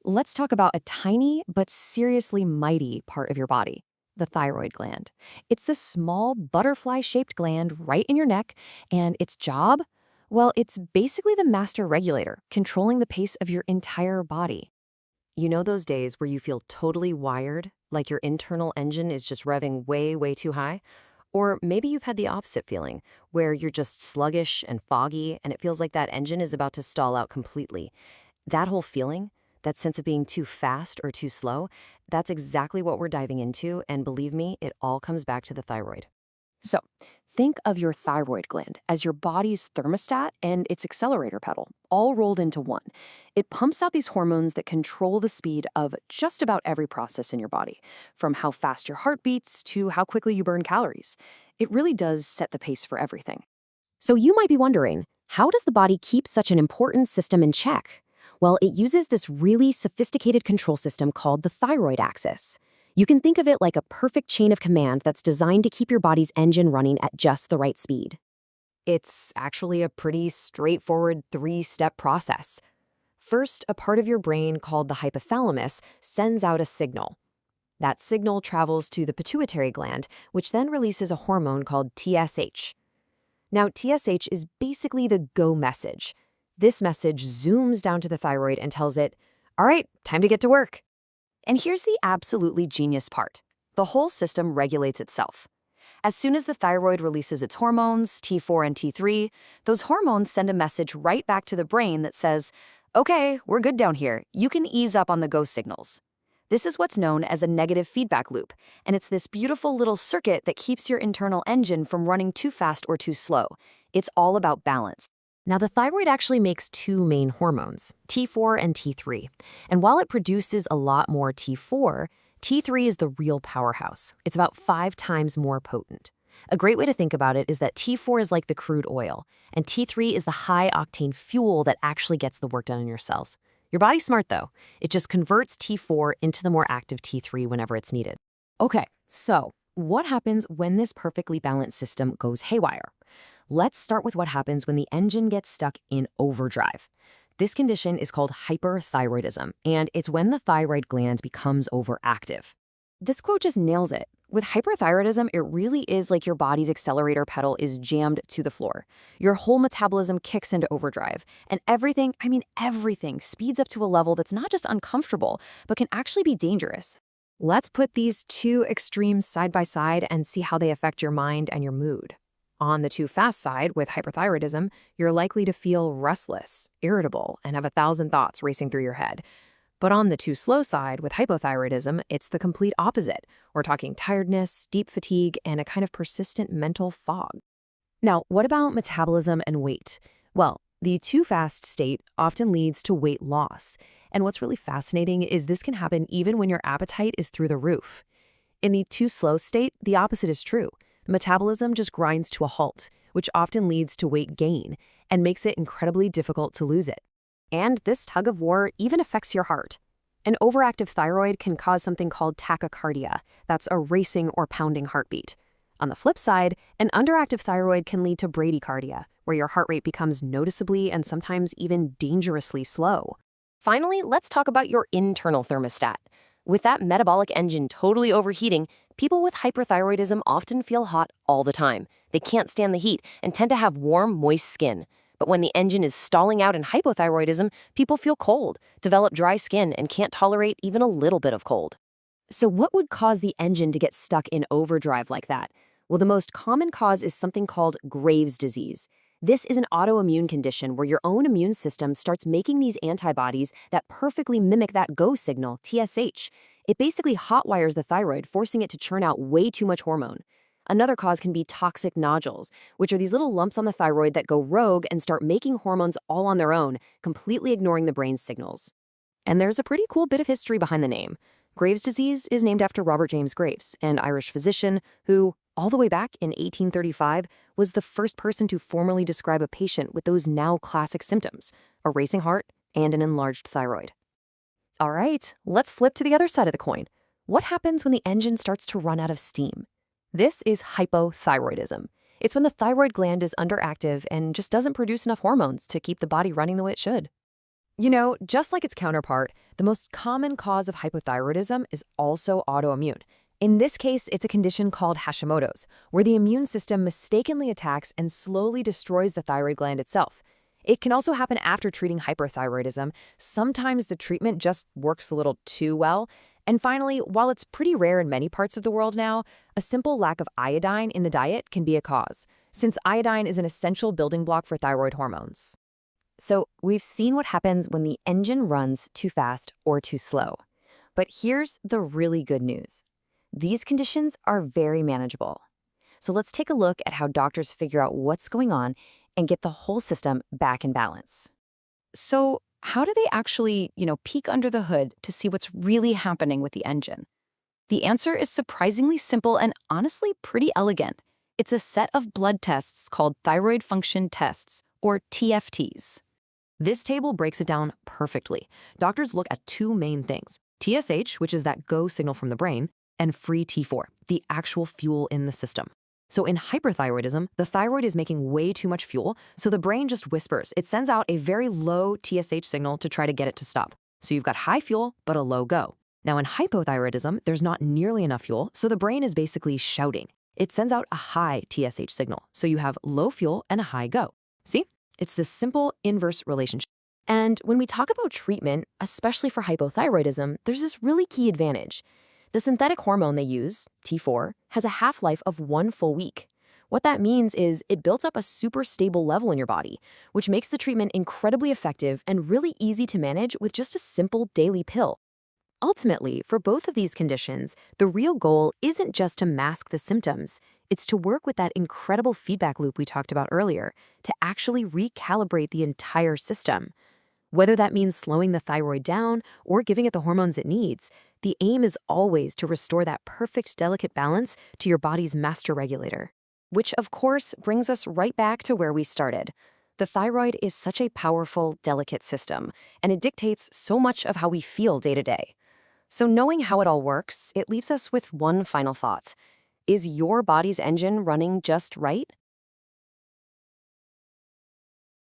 Let's talk about a tiny but seriously mighty part of your body, the thyroid gland. It's this small butterfly-shaped gland right in your neck, and its job? Well, it's basically the master regulator, controlling the pace of your entire body. You know those days where you feel totally wired, like your internal engine is just revving way, way too high? Or maybe you've had the opposite feeling, where you're just sluggish and foggy, and it feels like that engine is about to stall out completely. That whole feeling, that sense of being too fast or too slow, that's exactly what we're diving into, and believe me, it all comes back to the thyroid. So, think of your thyroid gland as your body's thermostat and its accelerator pedal, all rolled into one. It pumps out these hormones that control the speed of just about every process in your body, from how fast your heart beats to how quickly you burn calories. It really does set the pace for everything. So you might be wondering, how does the body keep such an important system in check? Well, it uses this really sophisticated control system called the thyroid axis. You can think of it like a perfect chain of command that's designed to keep your body's engine running at just the right speed. It's actually a pretty straightforward three-step process. First, a part of your brain called the hypothalamus sends out a signal. That signal travels to the pituitary gland, which then releases a hormone called TSH. Now, TSH is basically the go message. This message zooms down to the thyroid and tells it, all right, time to get to work. And here's the absolutely genius part. The whole system regulates itself. As soon as the thyroid releases its hormones, T4 and T3, those hormones send a message right back to the brain that says, okay, we're good down here. You can ease up on the go signals. This is what's known as a negative feedback loop, and it's this beautiful little circuit that keeps your internal engine from running too fast or too slow. It's all about balance. Now, the thyroid actually makes two main hormones, T4 and T3. And while it produces a lot more T4, T3 is the real powerhouse. It's about 5 times more potent. A great way to think about it is that T4 is like the crude oil, and T3 is the high-octane fuel that actually gets the work done in your cells. Your body's smart, though. It just converts T4 into the more active T3 whenever it's needed. Okay, so what happens when this perfectly balanced system goes haywire? Let's start with what happens when the engine gets stuck in overdrive. This condition is called hyperthyroidism, and it's when the thyroid gland becomes overactive. This quote just nails it. With hyperthyroidism, it really is like your body's accelerator pedal is jammed to the floor. Your whole metabolism kicks into overdrive, and everything, everything, speeds up to a level that's not just uncomfortable, but can actually be dangerous. Let's put these two extremes side by side and see how they affect your mind and your mood. On the too fast side, with hyperthyroidism, you're likely to feel restless, irritable, and have 1,000 thoughts racing through your head. But on the too slow side, with hypothyroidism, it's the complete opposite. We're talking tiredness, deep fatigue, and a kind of persistent mental fog. Now, what about metabolism and weight? Well, the too fast state often leads to weight loss. And what's really fascinating is this can happen even when your appetite is through the roof. In the too slow state, the opposite is true. The metabolism just grinds to a halt, which often leads to weight gain and makes it incredibly difficult to lose it. And this tug of war even affects your heart. An overactive thyroid can cause something called tachycardia. That's a racing or pounding heartbeat. On the flip side, an underactive thyroid can lead to bradycardia, where your heart rate becomes noticeably and sometimes even dangerously slow. Finally, let's talk about your internal thermostat. With that metabolic engine totally overheating, people with hyperthyroidism often feel hot all the time. They can't stand the heat and tend to have warm, moist skin. But when the engine is stalling out in hypothyroidism, people feel cold, develop dry skin, and can't tolerate even a little bit of cold. So what would cause the engine to get stuck in overdrive like that? Well, the most common cause is something called Graves' disease. This is an autoimmune condition where your own immune system starts making these antibodies that perfectly mimic that go signal, TSH. It basically hotwires the thyroid, forcing it to churn out way too much hormone. Another cause can be toxic nodules, which are these little lumps on the thyroid that go rogue and start making hormones all on their own, completely ignoring the brain's signals. And there's a pretty cool bit of history behind the name. Graves' disease is named after Robert James Graves, an Irish physician who, all the way back in 1835, was the first person to formally describe a patient with those now classic symptoms, a racing heart and an enlarged thyroid. All right, let's flip to the other side of the coin. What happens when the engine starts to run out of steam? This is hypothyroidism. It's when the thyroid gland is underactive and just doesn't produce enough hormones to keep the body running the way it should. Just like its counterpart, the most common cause of hypothyroidism is also autoimmune. In this case, it's a condition called Hashimoto's, where the immune system mistakenly attacks and slowly destroys the thyroid gland itself. It can also happen after treating hyperthyroidism. Sometimes the treatment just works a little too well. And finally, while it's pretty rare in many parts of the world now, a simple lack of iodine in the diet can be a cause, since iodine is an essential building block for thyroid hormones. So we've seen what happens when the engine runs too fast or too slow. But here's the really good news. These conditions are very manageable. So let's take a look at how doctors figure out what's going on and get the whole system back in balance. So how do they actually, peek under the hood to see what's really happening with the engine? The answer is surprisingly simple and honestly pretty elegant. It's a set of blood tests called thyroid function tests, or TFTs. This table breaks it down perfectly. Doctors look at two main things: TSH, which is that go signal from the brain, and free T4, the actual fuel in the system. So in hyperthyroidism, the thyroid is making way too much fuel, so the brain just whispers. It sends out a very low TSH signal to try to get it to stop. So you've got high fuel, but a low go. Now in hypothyroidism, there's not nearly enough fuel, so the brain is basically shouting. It sends out a high TSH signal, so you have low fuel and a high go. See? It's this simple inverse relationship. And when we talk about treatment, especially for hypothyroidism, there's this really key advantage. The synthetic hormone they use, T4, has a half-life of 1 full week. What that means is it builds up a super stable level in your body, which makes the treatment incredibly effective and really easy to manage with just a simple daily pill. Ultimately, for both of these conditions, the real goal isn't just to mask the symptoms. It's to work with that incredible feedback loop we talked about earlier, to actually recalibrate the entire system. Whether that means slowing the thyroid down or giving it the hormones it needs, the aim is always to restore that perfect, delicate balance to your body's master regulator. Which, of course, brings us right back to where we started. The thyroid is such a powerful, delicate system, and it dictates so much of how we feel day to day. So knowing how it all works, it leaves us with one final thought. Is your body's engine running just right?